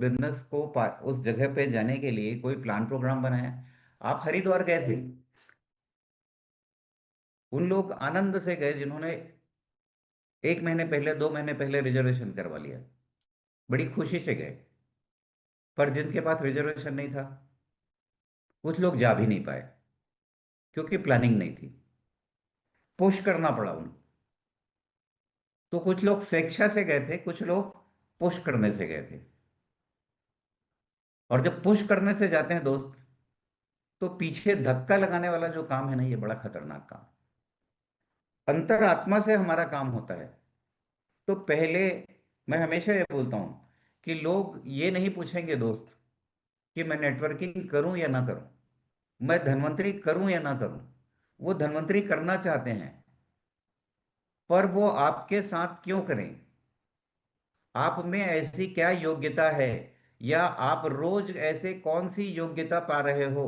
Business को उस जगह पे जाने के लिए कोई प्लान प्रोग्राम बनाया। आप हरिद्वार गए थे, उन लोग आनंद से गए जिन्होंने 1 महीने पहले 2 महीने पहले रिजर्वेशन करवा लिया, बड़ी खुशी से गए। पर जिनके पास रिजर्वेशन नहीं था, कुछ लोग जा भी नहीं पाए क्योंकि प्लानिंग नहीं थी, पुश करना पड़ा उनको। तो कुछ लोग स्वेच्छा से गए थे, कुछ लोग पुश करने से गए थे। और जब पुश करने से जाते हैं दोस्त, तो पीछे धक्का लगाने वाला जो काम है ना, ये बड़ा खतरनाक काम। अंतरात्मा से हमारा काम होता है। तो पहले, मैं हमेशा ये बोलता हूं कि लोग ये नहीं पूछेंगे दोस्त कि मैं नेटवर्किंग करूं या ना करूं, मैं धन्वंतरी करूं या ना करूं। वो धन्वंतरी करना चाहते हैं, पर वो आपके साथ क्यों करें? आप में ऐसी क्या योग्यता है, या आप रोज ऐसे कौन सी योग्यता पा रहे हो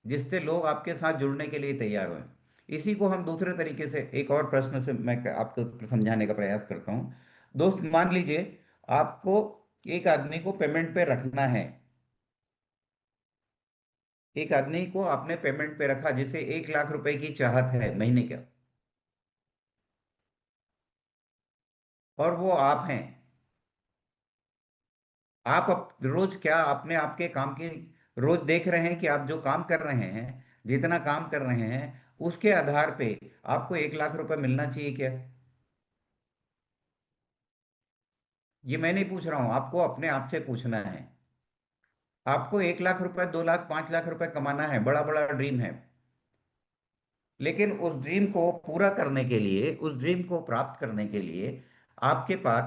जिससे लोग आपके साथ जुड़ने के लिए तैयार हों? इसी को हम दूसरे तरीके से, एक और प्रश्न से मैं आपको समझाने का प्रयास करता हूं। दोस्त, मान लीजिए आपको एक आदमी को पेमेंट पे रखना है। एक आदमी को आपने पेमेंट पे रखा जिसे 1 लाख रुपए की चाहत है महीने का, और वो आप हैं। आप रोज क्या अपने आपके काम की रोज देख रहे हैं कि आप जो काम कर रहे हैं, जितना काम कर रहे हैं, उसके आधार पे आपको 1 लाख रुपए मिलना चाहिए क्या? ये मैं नहीं पूछ रहा हूं, आपको अपने आप से पूछना है। आपको 1 लाख रुपए, 2 लाख, 5 लाख रुपए कमाना है, बड़ा बड़ा ड्रीम है। लेकिन उस ड्रीम को पूरा करने के लिए, उस ड्रीम को प्राप्त करने के लिए आपके पास,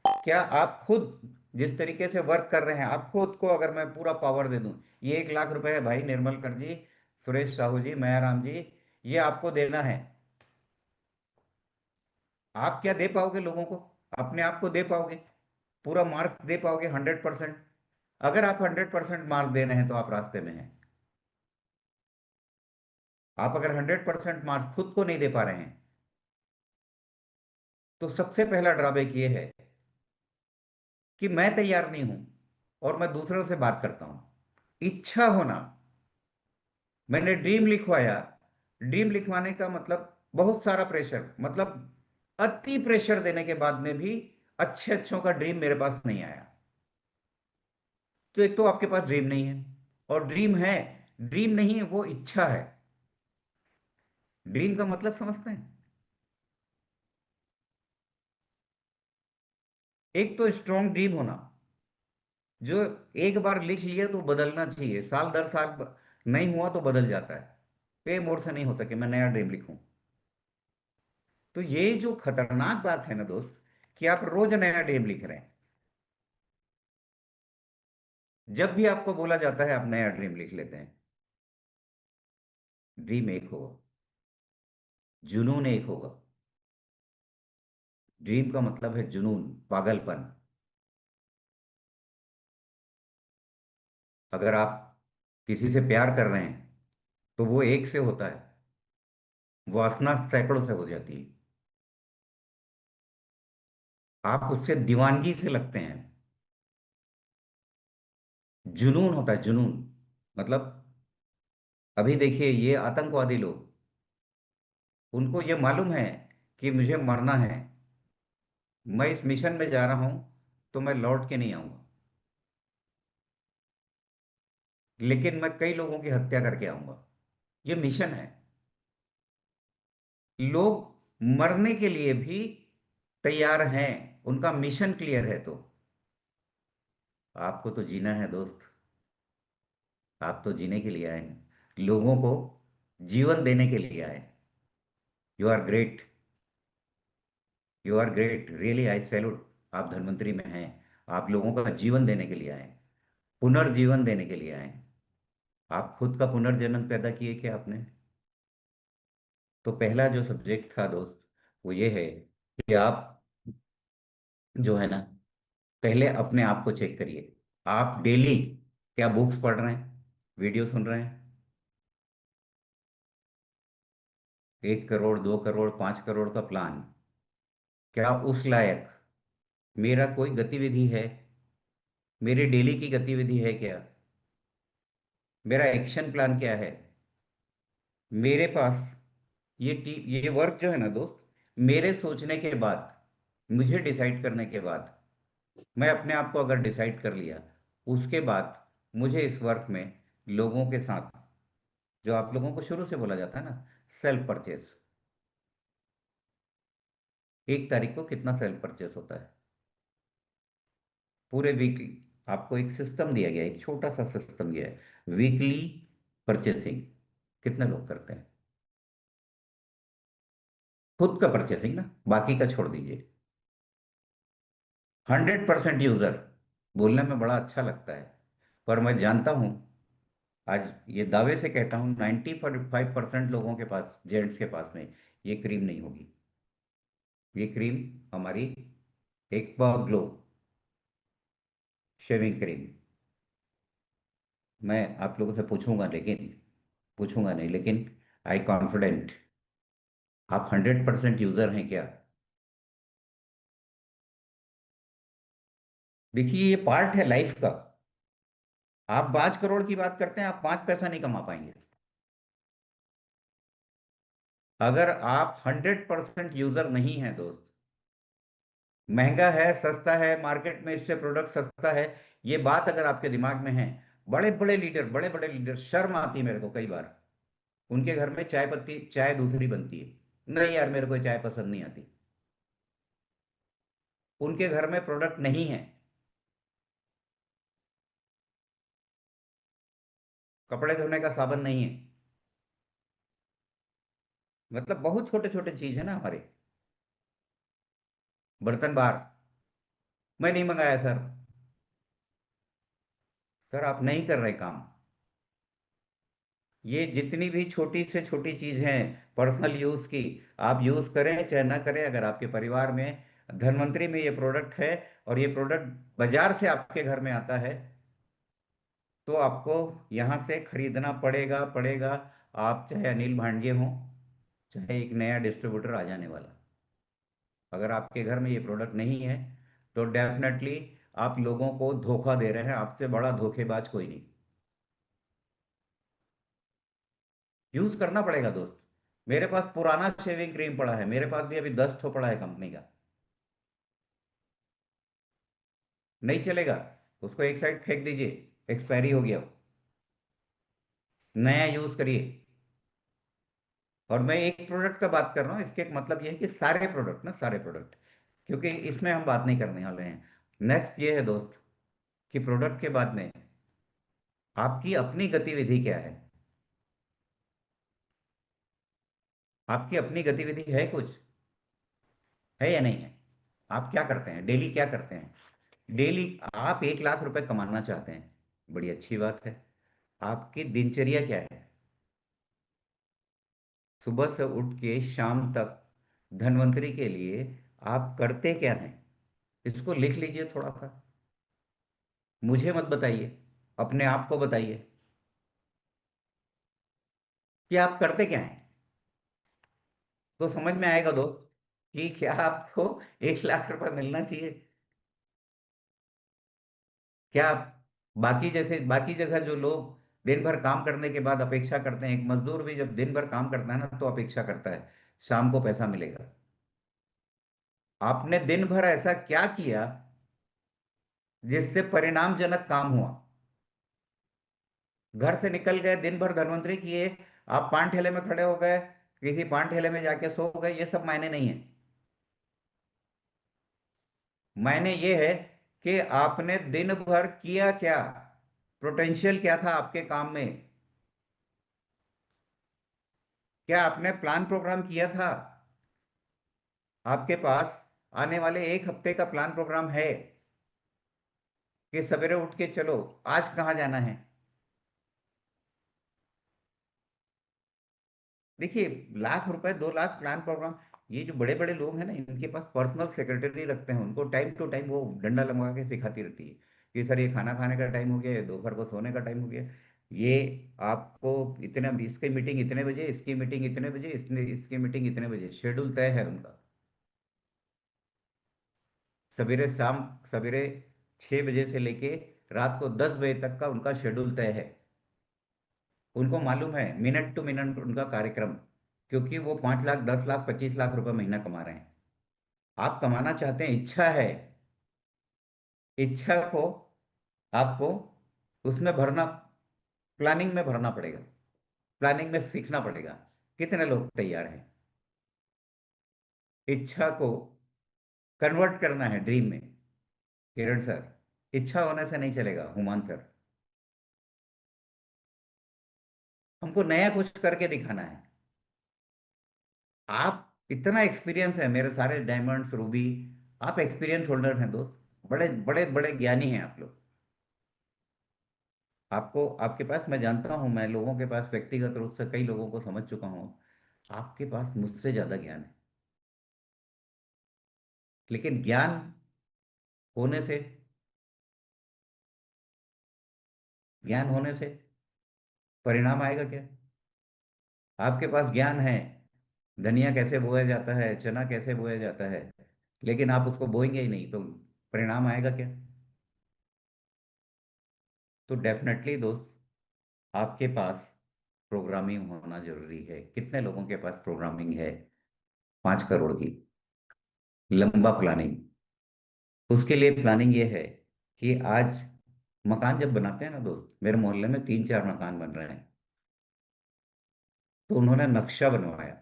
क्या आप खुद जिस तरीके से वर्क कर रहे हैं, आप खुद को अगर मैं पूरा पावर दे दूं, ये 1 लाख रुपए है भाई, निर्मल कर जी, सुरेश साहू जी, मयाराम जी, ये आपको देना है, आप क्या दे पाओगे लोगों को? अपने आप को दे पाओगे? पूरा मार्क्स दे पाओगे 100%? अगर आप 100% मार्क्स दे रहे हैं तो आप रास्ते में हैं। आप अगर 100% मार्क्स खुद को नहीं दे पा रहे हैं, तो सबसे पहला ड्रॉबैक ये है कि मैं तैयार नहीं हूं और मैं दूसरों से बात करता हूं। इच्छा होना, मैंने ड्रीम लिखवाया। ड्रीम लिखवाने का मतलब बहुत सारा प्रेशर, मतलब अति प्रेशर देने के बाद में भी अच्छे अच्छों का ड्रीम मेरे पास नहीं आया। तो एक तो आपके पास ड्रीम नहीं है, और ड्रीम है, ड्रीम नहीं है, वो इच्छा है। ड्रीम का मतलब समझते हैं? एक तो स्ट्रॉन्ग ड्रीम होना, जो एक बार लिख लिया तो बदलना चाहिए, साल दर साल नहीं हुआ तो बदल जाता है। पे मोड़ से नहीं हो सके मैं नया ड्रीम लिखूं। तो ये जो खतरनाक बात है ना दोस्त, कि आप रोज नया ड्रीम लिख रहे हैं। जब भी आपको बोला जाता है आप नया ड्रीम लिख लेते हैं। ड्रीम एक होगा, जुनून एक होगा। ड्रीम का मतलब है जुनून, पागलपन। अगर आप किसी से प्यार कर रहे हैं तो वो एक से होता है, वासना सैकड़ों से हो जाती है। आप उससे दीवानगी से लगते हैं। जुनून होता है, जुनून। मतलब अभी देखिए ये आतंकवादी लोग, उनको ये मालूम है कि मुझे मरना है, मैं इस मिशन में जा रहा हूं, तो मैं लौट के नहीं आऊंगा, लेकिन मैं कई लोगों की हत्या करके आऊंगा। ये मिशन है। लोग मरने के लिए भी तैयार हैं, उनका मिशन क्लियर है। तो आपको तो जीना है दोस्त, आप तो जीने के लिए आए हैं, लोगों को जीवन देने के लिए आए। You are great, you are great, really I salute. आप धन्वंतरी में हैं, आप लोगों का जीवन देने के लिए आए, पुनर्जीवन देने के लिए आए। आप खुद का पुनर्जन्म पैदा किए क्या आपने? तो पहला जो सब्जेक्ट था दोस्त, वो ये है कि आप जो है ना, पहले अपने आप को चेक करिए। आप डेली क्या बुक्स पढ़ रहे हैं, वीडियो सुन रहे हैं? 1 करोड़, 2 करोड़, 5 करोड़ का प्लान, क्या उस लायक मेरा कोई गतिविधि है? मेरी डेली की गतिविधि है क्या, मेरा एक्शन प्लान क्या है, मेरे पास ये वर्क जो है ना दोस्त, मेरे सोचने के बाद, मुझे डिसाइड करने के बाद, मैं अपने आप को अगर डिसाइड कर लिया, उसके बाद मुझे इस वर्क में लोगों के साथ, जो आप लोगों को शुरू से बोला जाता है ना, सेल्फ परचेस, 1 तारीख को कितना सेल्फ परचेस होता है पूरे वीकली, आपको एक सिस्टम दिया गया है, एक छोटा सा सिस्टम दिया है, वीकली परचेसिंग कितने लोग करते हैं? खुद का परचेसिंग ना, बाकी का छोड़ दीजिए। 100% यूजर, बोलने में बड़ा अच्छा लगता है, पर मैं जानता हूं, आज ये दावे से कहता हूं, 95% लोगों के पास, जेंट्स के पास में ये क्रीम नहीं होगी। ये क्रीम हमारी एक्वा ग्लो शेविंग क्रीम, मैं आप लोगों से पूछूंगा, लेकिन पूछूंगा नहीं, लेकिन आई कॉन्फिडेंट, आप 100% यूजर हैं क्या? देखिए, ये पार्ट है लाइफ का। आप 5 करोड़ की बात करते हैं, आप 5 पैसा नहीं कमा पाएंगे। अगर आप 100% यूजर नहीं हैं दोस्त, महंगा है सस्ता है, मार्केट में इससे प्रोडक्ट सस्ता है, ये बात अगर आपके दिमाग में है, बड़े बड़े लीडर, शर्म आती है मेरे को कई बार, उनके घर में चाय पत्ती, चाय दूसरी बनती है, नहीं यार मेरे को चाय पसंद नहीं आती, उनके घर में प्रोडक्ट नहीं है, कपड़े धोने का साबन नहीं है, मतलब बहुत छोटे छोटे चीज है ना हमारे। बर्तन बार, मैं नहीं मंगाया सर। सर आप नहीं कर रहे काम। ये जितनी भी छोटी से छोटी चीज हैं पर्सनल यूज की, आप यूज करें चाहे ना करें, अगर आपके परिवार में, धनवंतरी में ये प्रोडक्ट है, और ये प्रोडक्ट बाजार से आपके घर में आता है, तो आपको यहाँ से खरीदना पड़ेगा पड़ेगा। आप चाहे अनिल भांडे हों, चाहे एक नया डिस्ट्रीब्यूटर आ जाने वाला, अगर आपके घर में ये प्रोडक्ट नहीं है, तो डेफिनेटली आप लोगों को धोखा दे रहे हैं, आपसे बड़ा धोखेबाज कोई नहीं। यूज करना पड़ेगा दोस्त। मेरे पास पुराना शेविंग क्रीम पड़ा है, मेरे पास भी अभी 10 ठो पड़ा है कंपनी का। नहीं चलेगा, उसको एक साइड फेंक दीजिए, एक्सपायरी हो गया वो। नया यूज करिए। और मैं एक प्रोडक्ट का बात कर रहा हूँ, इसके एक मतलब ये है कि सारे प्रोडक्ट ना, सारे प्रोडक्ट, क्योंकि इसमें हम बात नहीं करने वाले हैं। नेक्स्ट ये है दोस्त, कि प्रोडक्ट के बाद में आपकी अपनी गतिविधि क्या है, आपकी अपनी गतिविधि है कुछ, है या नहीं है? आप क्या करते हैं डेली, क्या करते हैं डेली? आप 1 लाख रुपए कमाना चाहते हैं, बड़ी अच्छी बात है। आपकी दिनचर्या क्या है? सुबह से उठ के शाम तक धनवंतरी के लिए आप करते क्या हैं? इसको लिख लीजिए थोड़ा सा। मुझे मत बताइए, अपने आप को बताइए कि आप करते क्या हैं, तो समझ में आएगा दोस्त कि क्या आपको 1 लाख रुपए मिलना चाहिए। क्या आप, बाकी जैसे बाकी जगह जो लोग दिन भर काम करने के बाद अपेक्षा करते हैं, एक मजदूर भी जब दिन भर काम करता है ना, तो अपेक्षा करता है शाम को पैसा मिलेगा। आपने दिन भर ऐसा क्या किया जिससे परिणामजनक काम हुआ? घर से निकल गए, दिन भर धनवंतरी किए, आप पान ठेले में खड़े हो गए, किसी पान ठेले में जाके सो गए, ये सब मायने नहीं है। मायने ये है कि आपने दिन भर किया क्या, पोटेंशियल क्या था आपके काम में, क्या आपने प्लान प्रोग्राम किया था? आपके पास आने वाले 1 हफ्ते का प्लान प्रोग्राम है कि सवेरे उठ के चलो, आज कहाँ जाना है? देखिए, 1 लाख रुपए 2 लाख प्लान प्रोग्राम, ये जो बड़े बड़े लोग हैं ना, इनके पास पर्सनल सेक्रेटरी रखते हैं, उनको टाइम टू टाइम वो डंडा लगा के सिखाती रहती है कि सर ये खाना खाने का टाइम हो गया, ये दोपहर को सोने का टाइम हो गया, ये आपको इतना, इसकी मीटिंग इतने बजे, इसकी मीटिंग इतने बजे, इसने इसकी मीटिंग इतने बजे, शेड्यूल तय है उनका। सवेरे शाम, सवेरे 6 बजे से लेके रात को 10 बजे तक का उनका शेड्यूल तय है। उनको मालूम है मिनट टू मिनट उनका कार्यक्रम, क्योंकि वो 5 लाख 10 लाख 25 लाख रुपए महीना कमा रहे हैं। आप कमाना चाहते हैं, इच्छा है, इच्छा को आपको उसमें भरना, प्लानिंग में भरना पड़ेगा, प्लानिंग में सीखना पड़ेगा। कितने लोग तैयार हैं? इच्छा को कन्वर्ट करना है ड्रीम में। किरण सर, इच्छा होने से नहीं चलेगा। हुमान सर, हमको नया कुछ करके दिखाना है। आप, इतना एक्सपीरियंस है, मेरे सारे डायमंड्स रूबी, आप एक्सपीरियंस होल्डर हैं दोस्त, बड़े बड़े बड़े ज्ञानी हैं आप लोग। आपको, आपके पास, मैं जानता हूं, मैं लोगों के पास व्यक्तिगत रूप से कई लोगों को समझ चुका हूं, आपके पास मुझसे ज्यादा ज्ञान है। लेकिन ज्ञान होने से, ज्ञान होने से परिणाम आएगा क्या? आपके पास ज्ञान है, धनिया कैसे बोया जाता है, चना कैसे बोया जाता है, लेकिन आप उसको बोएंगे ही नहीं, तो परिणाम आएगा क्या? तो डेफिनेटली दोस्त, आपके पास प्रोग्रामिंग होना जरूरी है। कितने लोगों के पास प्रोग्रामिंग है? 5 करोड़ की लंबा प्लानिंग। उसके लिए प्लानिंग ये है कि आज मकान जब बनाते हैं ना दोस्त, मेरे मोहल्ले में 3 4 मकान बन रहे हैं, तो उन्होंने नक्शा बनवाया,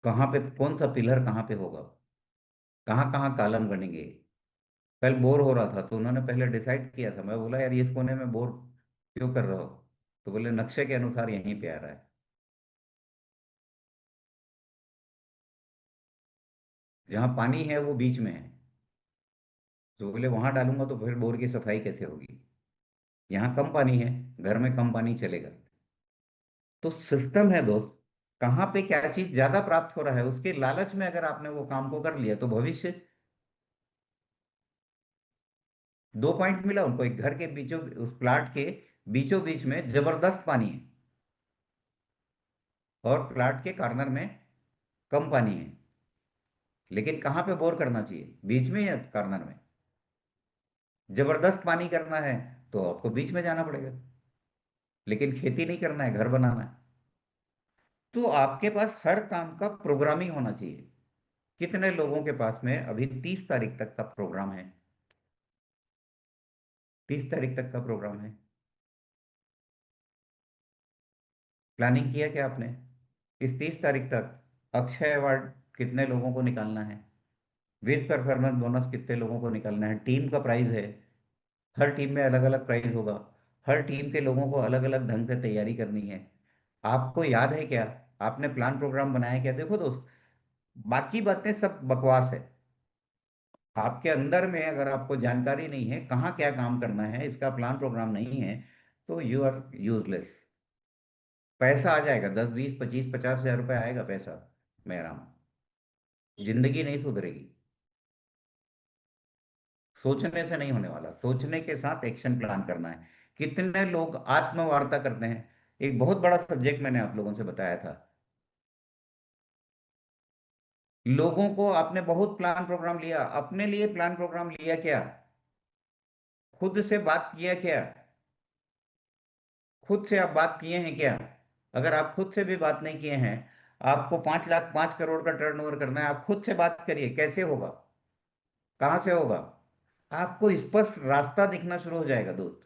कहाँ पे कौन सा पिलर कहाँ पे होगा, कहाँ कहाँ कॉलम बनेंगे। कल बोर हो रहा था तो उन्होंने पहले डिसाइड किया था। मैं बोला यार, ये इस कोने में बोर क्यों कर रहे हो? तो बोले नक्शे के अनुसार यहीं पे आ रहा है, जहाँ पानी है वो बीच में है। तो बोले वहां डालूंगा तो फिर बोर की सफाई कैसे होगी? यहाँ कम पानी है, घर में कम पानी चलेगा। तो सिस्टम है दोस्त, कहाँ पे क्या चीज ज्यादा प्राप्त हो रहा है, उसके लालच में अगर आपने वो काम को कर लिया तो भविष्य। 2 पॉइंट मिला उनको, एक घर के बीचों, उस प्लाट के बीचों बीच में जबरदस्त पानी है, और प्लाट के कॉर्नर में कम पानी है। लेकिन कहाँ पे बोर करना चाहिए, बीच में या कॉर्नर में? जबरदस्त पानी करना है तो आपको बीच में जाना पड़ेगा, लेकिन खेती नहीं करना है, घर बनाना है। तो आपके पास हर काम का प्रोग्रामिंग होना चाहिए। कितने लोगों के पास में अभी 30 तारीख तक का प्रोग्राम है? 30 तारीख तक का प्रोग्राम है। प्लानिंग किया क्या आपने? इस 30 तारीख तक अक्षय अवार्ड कितने लोगों को निकालना है? विद परफॉर्मेंस बोनस कितने लोगों को निकालना है? टीम का प्राइस है, हर टीम में अलग अलग प्राइस होगा। हर टीम के लोगों को अलग अलग ढंग से तैयारी करनी है। आपको याद है क्या? आपने प्लान प्रोग्राम बनाया क्या? देखो दोस्त, बाकी बातें सब बकवास है। आपके अंदर में अगर आपको जानकारी नहीं है कहाँ क्या काम करना है, इसका प्लान प्रोग्राम नहीं है, तो यू आर यूजलेस। पैसा आ जाएगा, 10 20 25 50 हज़ार रुपये आएगा पैसा, मैं आराम, जिंदगी नहीं सुधरेगी। सोचने से नहीं होने वाला, सोचने के साथ एक्शन प्लान करना है। कितने लोग आत्मवार्ता करते हैं? एक बहुत बड़ा सब्जेक्ट मैंने आप लोगों से बताया था। लोगों को, आपने बहुत प्लान प्रोग्राम लिया, अपने लिए प्लान प्रोग्राम लिया क्या? खुद से बात किया क्या? खुद से आप बात किए हैं क्या? अगर आप खुद से भी बात नहीं किए हैं, आपको 5 लाख 5 करोड़ का टर्नओवर करना है, आप खुद से बात करिए, कैसे होगा, कहाँ से होगा? आपको स्पष्ट रास्ता दिखना शुरू हो जाएगा दोस्त।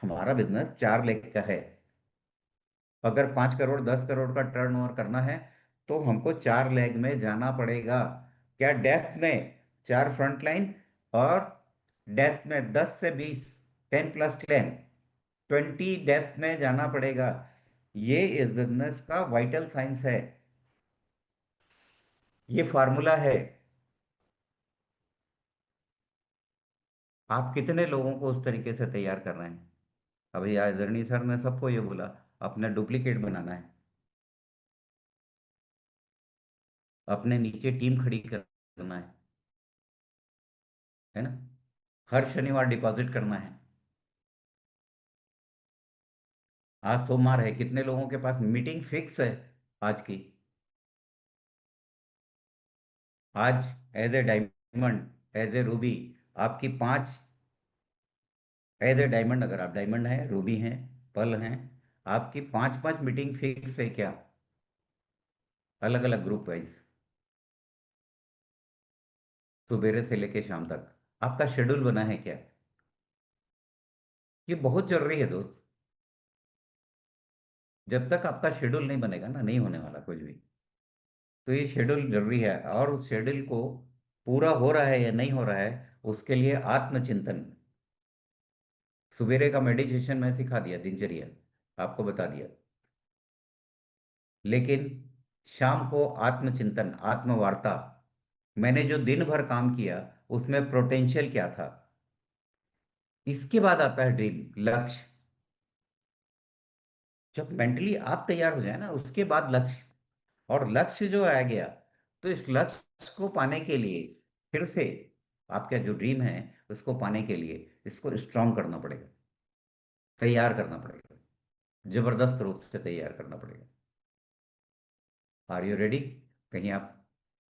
हमारा बिजनेस 4 लाख का है, अगर 5 करोड़ 10 करोड़ का टर्नओवर करना है तो हमको 4 लाख में जाना पड़ेगा। क्या डेप्थ में? 4 फ्रंट लाइन, और डेप्थ में 10 से 20, 10 + 10, 20 डेप्थ में जाना पड़ेगा। ये इस बिजनेस का वाइटल साइंस है, ये फार्मूला है। आप कितने लोगों को उस तरीके से तैयार कर रहे हैं? अभी आदरणीय सर ने सबको ये बोला, अपने डुप्लीकेट बनाना है, अपने नीचे टीम खड़ी करना है ना? हर शनिवार डिपॉजिट करना है। आज सोमवार है, कितने लोगों के पास मीटिंग फिक्स है आज की? आज as a diamond, as a ruby आपकी 5, एज ए डायमंड अगर आप डायमंड हैं, रूबी हैं, पर्ल हैं, आपकी 5 5 मीटिंग फिक्स है क्या? अलग अलग ग्रुप वाइज, सुबेरे से लेके शाम तक आपका शेड्यूल बना है क्या? ये बहुत जरूरी है दोस्त। जब तक आपका शेड्यूल नहीं बनेगा ना, नहीं होने वाला कुछ भी। तो ये शेड्यूल जरूरी है, और उस शेड्यूल को पूरा हो रहा है या नहीं हो रहा है, उसके लिए आत्मचिंतन। सवेरे का मेडिटेशन मैं सिखा दिया, दिनचर्या आपको बता दिया, लेकिन शाम को आत्मचिंतन, आत्मवार्ता, मैंने जो दिन भर काम किया उसमें पोटेंशियल क्या था। इसके बाद आता है ड्रीम, लक्ष्य। जब मेंटली आप तैयार हो जाए ना, उसके बाद लक्ष्य। और लक्ष्य जो आ गया, तो इस लक्ष्य को पाने के लिए फिर से आपका जो ड्रीम है, उसको पाने के लिए इसको स्ट्रांग करना पड़ेगा, तैयार करना पड़ेगा, जबरदस्त रूप से तैयार करना पड़ेगा। Are you ready? कहीं आप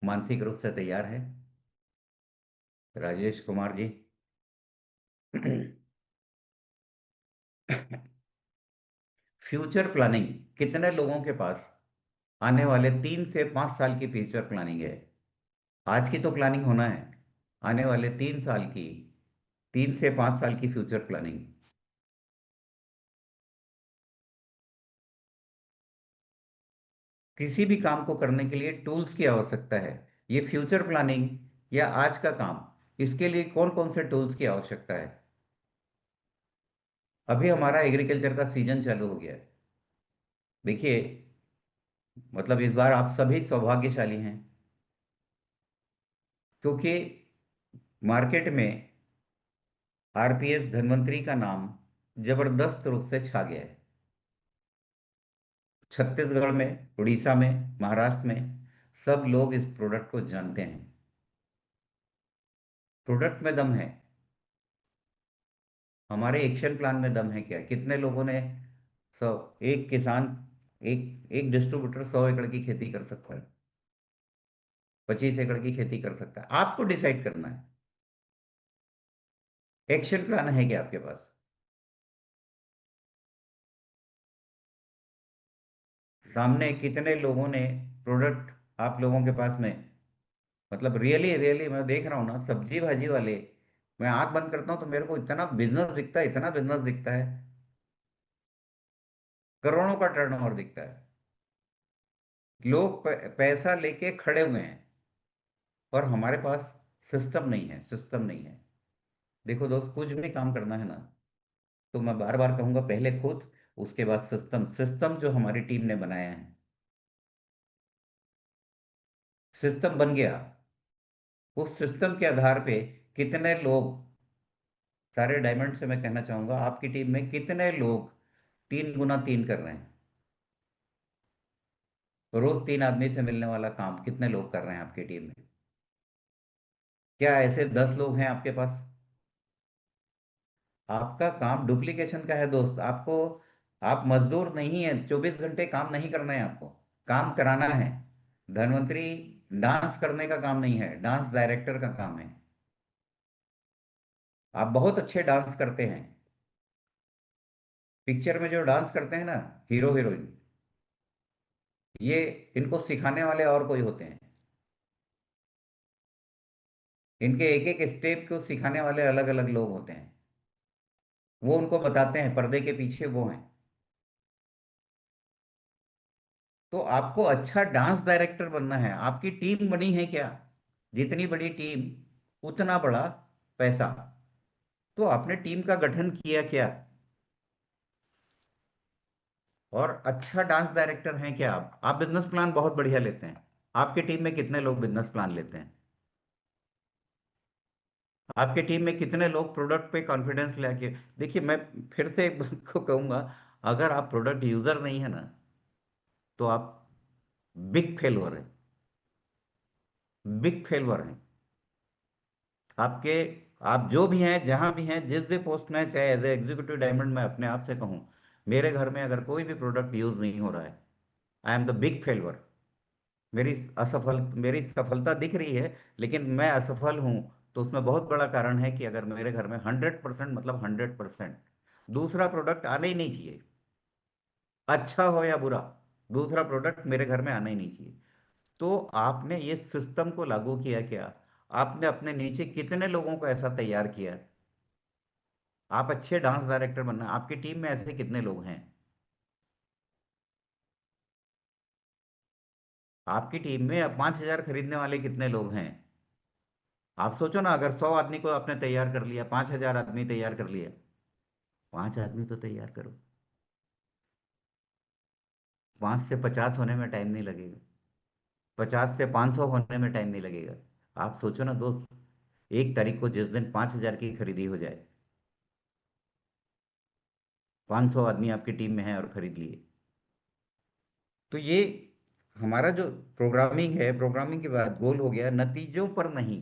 मानसिक रूप से तैयार है, राजेश कुमार जी? फ्यूचर प्लानिंग, कितने लोगों के पास आने वाले 3 से 5 साल की फ्यूचर प्लानिंग है? आज की तो प्लानिंग होना है, आने वाले 3 साल की, 3 से 5 साल की फ्यूचर प्लानिंग। किसी भी काम को करने के लिए टूल्स की आवश्यकता है। ये फ्यूचर प्लानिंग या आज का काम, इसके लिए कौन कौन से टूल्स की आवश्यकता है? अभी हमारा एग्रीकल्चर का सीजन चालू हो गया है। देखिए, मतलब इस बार आप सभी सौभाग्यशाली हैं, क्योंकि मार्केट में आरपीएस धन्वंतरी का नाम जबरदस्त रूप से छा गया है। छत्तीसगढ़ में, उड़ीसा में, महाराष्ट्र में सब लोग इस प्रोडक्ट को जानते हैं। प्रोडक्ट में दम है, हमारे एक्शन प्लान में दम है क्या? कितने लोगों ने, सौ, एक किसान, एक एक डिस्ट्रीब्यूटर 100 एकड़ की खेती कर सकता है, 25 एकड़ की खेती कर सकता है। आपको डिसाइड करना है, एक्शन प्लान है क्या आपके पास? सामने कितने लोगों ने प्रोडक्ट आप लोगों के पास में, मतलब रियली रियली मैं देख रहा हूँ ना, सब्जी भाजी वाले, मैं आंख बंद करता हूँ तो मेरे को इतना बिजनेस दिखता है, इतना बिजनेस दिखता है, करोड़ों का टर्नओवर दिखता है। लोग पैसा लेके खड़े हुए हैं, और हमारे पास सिस्टम नहीं है, सिस्टम नहीं है। देखो दोस्त, कुछ भी काम करना है ना, तो मैं बार बार कहूंगा, पहले खुद, उसके बाद सिस्टम। सिस्टम जो हमारी टीम ने बनाया है, सिस्टम बन गया, उस सिस्टम के आधार पे कितने लोग, सारे डायमंड से मैं कहना चाहूंगा, आपकी टीम में कितने लोग 3 गुना 3 कर रहे हैं? रोज 3 आदमी से मिलने वाला काम कितने लोग कर रहे हैं आपकी टीम में? क्या ऐसे 10 लोग हैं आपके पास? आपका काम डुप्लीकेशन का है दोस्त। आपको, आप मजदूर नहीं है, 24 घंटे काम नहीं करना है आपको, काम कराना है। धन्वंतरी डांस करने का काम नहीं है, डांस डायरेक्टर का काम है। आप बहुत अच्छे डांस करते हैं, पिक्चर में जो डांस करते हैं ना, हीरो हीरोइन, ये, इनको सिखाने वाले और कोई होते हैं, इनके एक एक स्टेप को सिखाने वाले अलग अलग लोग होते हैं, वो उनको बताते हैं, पर्दे के पीछे वो हैं। तो आपको अच्छा डांस डायरेक्टर बनना है। आपकी टीम बनी है क्या? जितनी बड़ी टीम, उतना बड़ा पैसा। तो आपने टीम का गठन किया क्या? और अच्छा डांस डायरेक्टर हैं क्या आप बिजनेस प्लान बहुत बढ़िया लेते हैं। आपकी टीम में कितने लोग बिजनेस प्लान लेते हैं? आपकी टीम में कितने लोग प्रोडक्ट पे कॉन्फिडेंस लेके, देखिए मैं फिर से एक बात को कहूंगा, अगर आप प्रोडक्ट यूजर नहीं है ना, तो आप बिग फेलवर हैं, बिग फेलवर हैं आपके। आप जो भी हैं, जहां भी हैं, जिस भी पोस्ट में हैं, चाहे एज ए एग्जीक्यूटिव डायमंड, मैं अपने आप से कहूं, मेरे घर में अगर कोई भी प्रोडक्ट यूज नहीं हो रहा है, आई एम द बिग फेलवर। मेरी असफल मेरी सफलता दिख रही है, लेकिन मैं असफल हूं तो उसमें बहुत बड़ा कारण है कि अगर मेरे घर में 100%, मतलब 100%, दूसरा प्रोडक्ट आना ही नहीं चाहिए, अच्छा हो या बुरा, दूसरा प्रोडक्ट मेरे घर में आना ही नहीं चाहिए। तो आपने ये सिस्टम को लागू किया क्या? आपने अपने नीचे कितने लोगों को ऐसा तैयार किया? आप अच्छे डांस डायरेक्टर बनना, आपकी टीम में ऐसे कितने लोग हैं? आपकी टीम में अब 5,000 खरीदने वाले कितने लोग हैं? आप सोचो ना, अगर 100 आदमी को आपने तैयार कर लिया, 5,000 आदमी तैयार कर लिया, 5 आदमी तो तैयार करो। 5 से 50 होने में टाइम नहीं लगेगा, 50 से 500 होने में टाइम नहीं लगेगा। आप सोचो ना दोस्त, 1 तारीख को जिस दिन 5,000 की खरीदी हो जाए, 500 आदमी आपकी टीम में है और खरीद लिए। तो ये हमारा जो प्रोग्रामिंग है, प्रोग्रामिंग के बाद गोल हो गया नतीजों पर नहीं।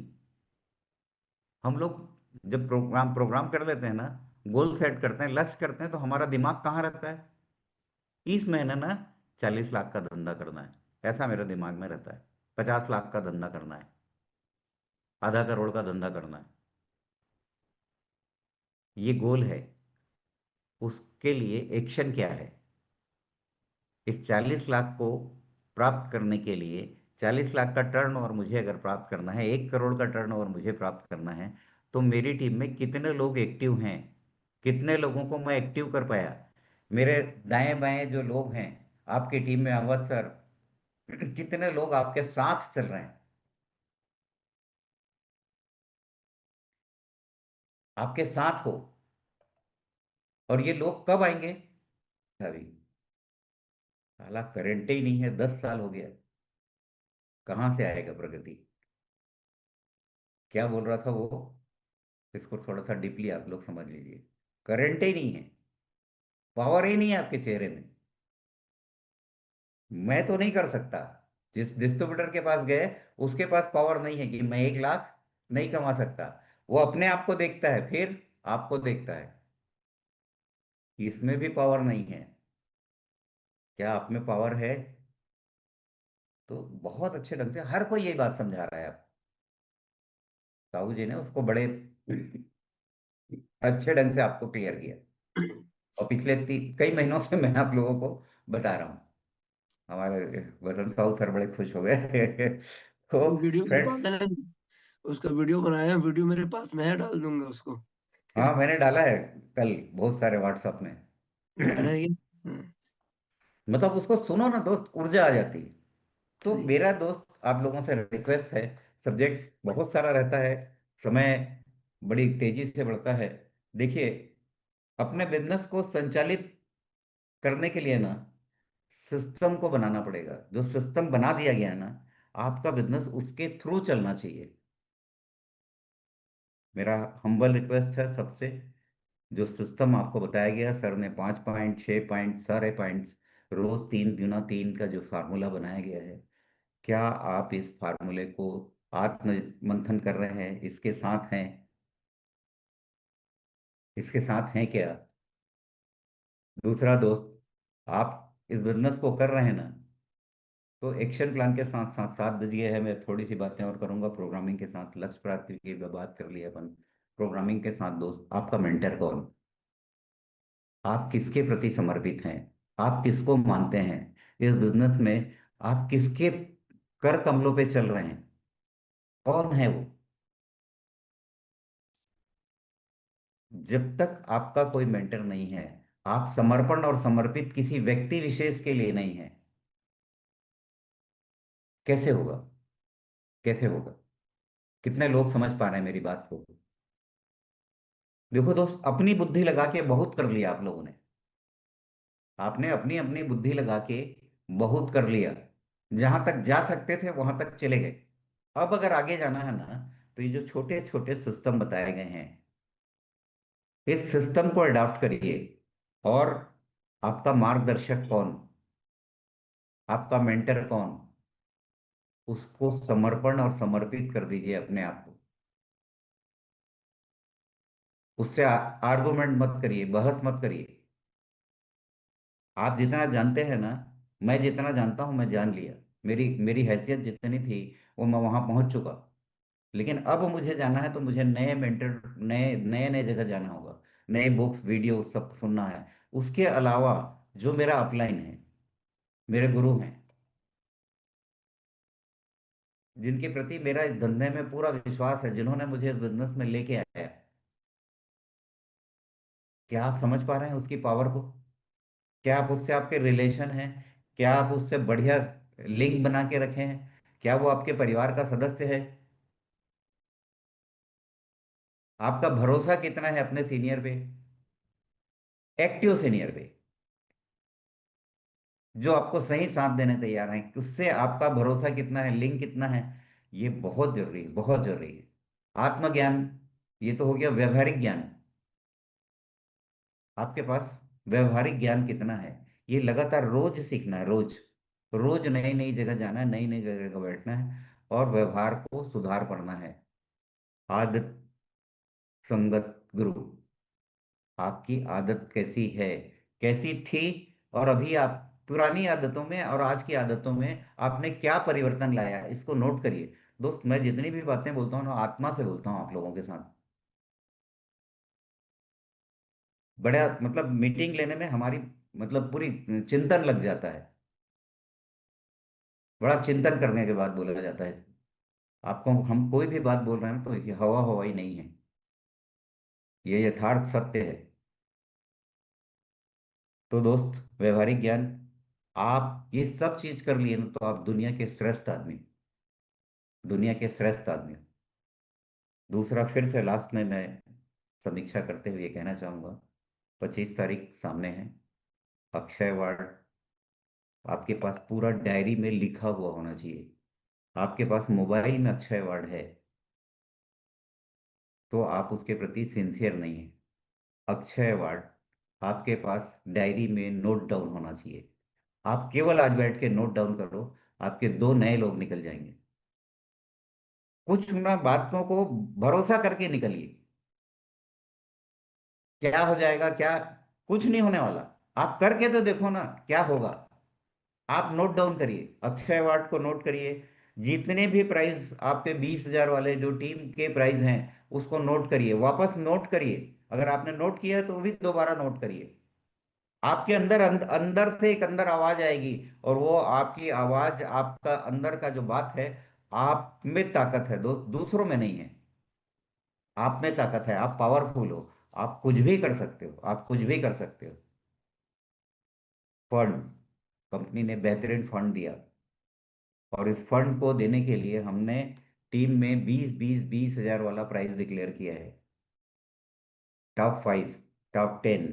हम लोग जब प्रोग्राम प्रोग्राम कर लेते हैं ना, गोल सेट करते हैं, लक्ष्य करते हैं, तो हमारा दिमाग कहाँ रहता है? इस महीने ना 40 लाख का धंधा करना है, ऐसा मेरे दिमाग में रहता है। 50 लाख का धंधा करना है, आधा करोड़ का धंधा करना है, ये गोल है। उसके लिए एक्शन क्या है? इस 40 लाख को प्राप्त करने के लिए, 40 लाख का टर्नओवर मुझे अगर प्राप्त करना है, 1 करोड़ का टर्नओवर मुझे प्राप्त करना है, तो मेरी टीम में कितने लोग एक्टिव हैं? कितने लोगों को मैं एक्टिव कर पाया? मेरे दाएं बाएं जो लोग हैं आपकी टीम में, अवध सर, कितने लोग आपके साथ चल रहे हैं? आपके साथ हो। और ये लोग कब आएंगे? अभी साला करंट ही नहीं है, 10 साल हो गया, कहाँ से आएगा प्रगति? क्या बोल रहा था वो? इसको थोड़ा सा डीपली आप लोग समझ लीजिए। करंट ही नहीं है, पावर ही नहीं है आपके चेहरे में। मैं तो नहीं कर सकता। जिस डिस्ट्रीब्यूटर के पास गए, उसके पास पावर नहीं है कि मैं 1 लाख नहीं कमा सकता। वो अपने आप को देखता है, फिर आपको देखता है। इसमें भी पावर नहीं है। क्या आप में पावर है? तो बहुत अच्छे ढंग से हर कोई यही बात समझा रहा है। आप साहू जी ने उसको बड़े अच्छे ढंग से आपको क्लियर किया। और पिछले कई महीनों से मैं आप लोगों को बता रहा हूँ। हमारे वसंत साहू सर बड़े खुश हो गए। तो वीडियो मेरे पास फ्रेंड्स, है। उसका वीडियो बनाया है, वीडियो मेरे पास में है, डाल दूंगा उसको। हाँ मैंने डाला है कल बहुत सारे व्हाट्सएप में। डाला है क्या? हाँ, मतलब उसको सुनो ना दोस्त, ऊर्जा आ जाती है। तो सही। मेरा दोस्त आप लोगों से रिक्वेस्ट है, सब्जेक्ट बहुत सारा रहता है, समय बड़ी तेजी से बढ़ता है। देखिए, अपने बिजनेस को संचालित करने के लिए ना सिस्टम को बनाना पड़ेगा। जो सिस्टम बना दिया गया है ना, आपका बिजनेस उसके थ्रू चलना चाहिए। मेरा हम्बल रिक्वेस्ट है सबसे, जो सिस्टम आपको बताया गया सर ने, 5 पॉइंट, 6 पॉइंट, सारे पॉइंट्स, रोज 3 गुना 3 का जो फार्मूला बनाया गया है, क्या आप इस फार्मूले को आत्म मंथन कर रहे हैं? इसके साथ हैं? इसके साथ हैं क्या? दूसरा दोस्त, आप इस बिजनेस को कर रहे हैं ना, तो एक्शन प्लान के साथ साथ, 7 बजे है, मैं थोड़ी सी बातें और करूंगा प्रोग्रामिंग के साथ। लक्ष्य प्राप्ति की बात कर ली अपन, प्रोग्रामिंग के साथ दोस्त, आपका मेंटर कौन? आप किसके प्रति समर्पित हैं? आप किसको मानते हैं इस बिजनेस में? आप किसके कर कमलों पे चल रहे हैं? कौन है वो? जब तक आपका कोई मेंटर नहीं है, आप समर्पण और समर्पित किसी व्यक्ति विशेष के लिए नहीं है, कैसे होगा? कैसे होगा? कितने लोग समझ पा रहे हैं मेरी बात को? देखो दोस्त, अपनी बुद्धि लगा के बहुत कर लिया आप लोगों ने। आपने अपनी अपनी बुद्धि लगा के बहुत कर लिया। जहां तक जा सकते थे वहां तक चले गए। अब अगर आगे जाना है ना, तो ये जो छोटे छोटे सिस्टम बताए गए हैं, इस सिस्टम को अडॉप्ट करिए। और आपका मार्गदर्शक कौन, आपका मेंटर कौन, उसको समर्पण और समर्पित कर दीजिए अपने आप को। उससे आर्गुमेंट मत करिए, बहस मत करिए। आप जितना जानते हैं ना, मैं जितना जानता हूं मैं जान लिया। मेरी मेरी हैसियत जितनी थी वो मैं वहां पहुंच चुका। लेकिन अब मुझे जाना है तो मुझे नए मेंटर, नए नए नए जगह जाना होगा, नए बुक्स वीडियो सब सुनना है। उसके अलावा जो मेरा अपलाइन है, मेरे गुरु हैं, जिनके प्रति मेरा इस धंधे में पूरा विश्वास है, जिन्होंने मुझे इस बिजनेस में लेके आया, क्या आप समझ पा रहे हैं उसकी पावर को? क्या आप उससे, आपके रिलेशन हैं, क्या आप उससे बढ़िया लिंक बना के रखे हैं? क्या वो आपके परिवार का सदस्य है? आपका भरोसा कितना है अपने सीनियर पे, एक्टिव सीनियर पे, जो आपको सही साथ देने तैयार है, उससे आपका भरोसा कितना है, लिंक कितना है? ये बहुत जरूरी है, बहुत जरूरी है। आत्मज्ञान, ये तो हो गया व्यवहारिक ज्ञान। आपके पास व्यवहारिक ज्ञान कितना है? ये लगातार रोज सीखना है, रोज रोज नई नई जगह जाना है, नई नई जगह बैठना है, और व्यवहार को सुधार करना है। आदत, संगत, गुरु। आपकी आदत कैसी है, कैसी थी, और अभी आप पुरानी आदतों में और आज की आदतों में आपने क्या परिवर्तन लाया, इसको नोट करिए। दोस्त, मैं जितनी भी बातें बोलता हूँ ना, आत्मा से बोलता हूँ आप लोगों के साथ। बड़ा मतलब मीटिंग लेने में हमारी मतलब पूरी चिंतन लग जाता है, बड़ा चिंतन करने के बाद बोला जाता है। आपको हम कोई भी बात बोल रहे हैं ना, तो ये हवा हवाई नहीं है, ये यथार्थ सत्य है। तो दोस्त, व्यवहारिक ज्ञान, आप ये सब चीज कर लिए ना, तो आप दुनिया के श्रेष्ठ आदमी, दुनिया के श्रेष्ठ आदमी। दूसरा, फिर से लास्ट में मैं समीक्षा करते हुए ये कहना चाहूंगा, 25 तारीख सामने है, अक्षय वाड़ आपके पास पूरा डायरी में लिखा हुआ होना चाहिए। आपके पास मोबाइल में अक्षय वाड़ है, तो आप उसके प्रति सिंसियर नहीं है। अक्षय अवार्ड आपके पास डायरी में नोट डाउन होना चाहिए। आप केवल आज बैठ के नोट डाउन करो, आपके दो नए लोग निकल जाएंगे। कुछ ना बातों को भरोसा करके निकलिए। क्या हो जाएगा, क्या? कुछ नहीं होने वाला। आप करके तो देखो ना, क्या होगा। आप नोट डाउन करिए, अक्षय अवार्ड को नोट करिए। जितने भी प्राइज आपके 20,000 वाले जो टीम के प्राइज हैं, उसको नोट करिए, वापस नोट करिए। अगर आपने नोट किया है तो वो भी दोबारा नोट करिए। आपके अंदर अंदर से एक अंदर आवाज आएगी, और वो आपकी आवाज, आपका अंदर का जो बात है, आप में ताकत है दोस्त, दूसरों में नहीं है। आप में ताकत है, आप पावरफुल हो। आप कुछ भी कर सकते हो, आप कुछ भी कर सकते हो। फंड, कंपनी ने बेहतरीन फंड दिया, और इस फंड को देने के लिए हमने टीम में 20 20 20 हजार वाला प्राइज डिक्लेयर किया है। टॉप 5, टॉप 10,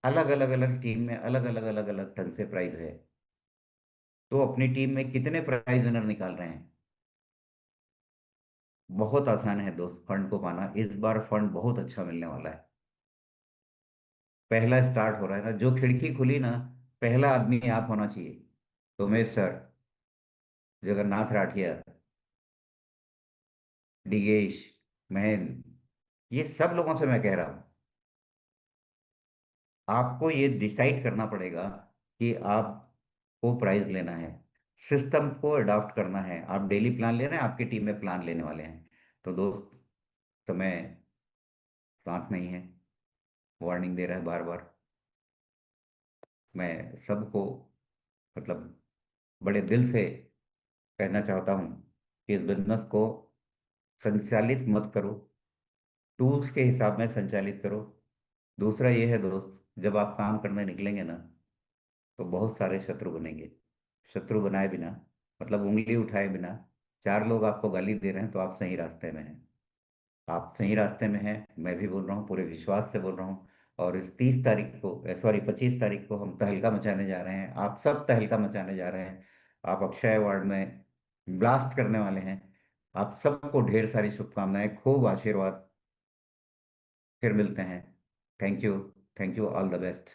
अलग अलग अलग टीम में अलग अलग अलग अलग ढंग से प्राइज है। तो अपनी टीम में कितने प्राइज विनर निकाल रहे हैं? बहुत आसान है दोस्त फंड को पाना, इस बार फंड बहुत अच्छा मिलने वाला है। पहला स्टार्ट हो रहा है ना, जो खिड़की खुली ना, पहला आदमी आप होना चाहिए। तो उमेश सर, जगन्नाथ राठिया, डिगेश, महन, ये सब लोगों से मैं कह रहा हूं, आपको ये डिसाइड करना पड़ेगा कि आपको प्राइज लेना है, सिस्टम को अडॉप्ट करना है। आप डेली प्लान ले रहे हैं, आपकी टीम में प्लान लेने वाले हैं। तो दोस्त, समय साथ नहीं है, वार्निंग दे रहा है बार बार। मैं सबको मतलब बड़े दिल से कहना चाहता हूँ कि इस बिजनेस को संचालित मत करो, टूल्स के हिसाब में संचालित करो। दूसरा ये है दोस्त, जब आप काम करने निकलेंगे ना, तो बहुत सारे शत्रु बनेंगे। शत्रु बनाए बिना, मतलब उंगली उठाए बिना, चार लोग आपको गाली दे रहे हैं, तो आप सही रास्ते में हैं। आप सही रास्ते में हैं, मैं भी बोल रहा हूँ, पूरे विश्वास से बोल रहा हूँ। और इस 30 तारीख को, सॉरी 25 तारीख को हम तहलका मचाने जा रहे हैं, आप सब तहलका मचाने जा रहे हैं। आप अक्षय अवार्ड में ब्लास्ट करने वाले हैं। आप सबको ढेर सारी शुभकामनाएं, खूब आशीर्वाद। फिर मिलते हैं। Thank you, thank you, all the best.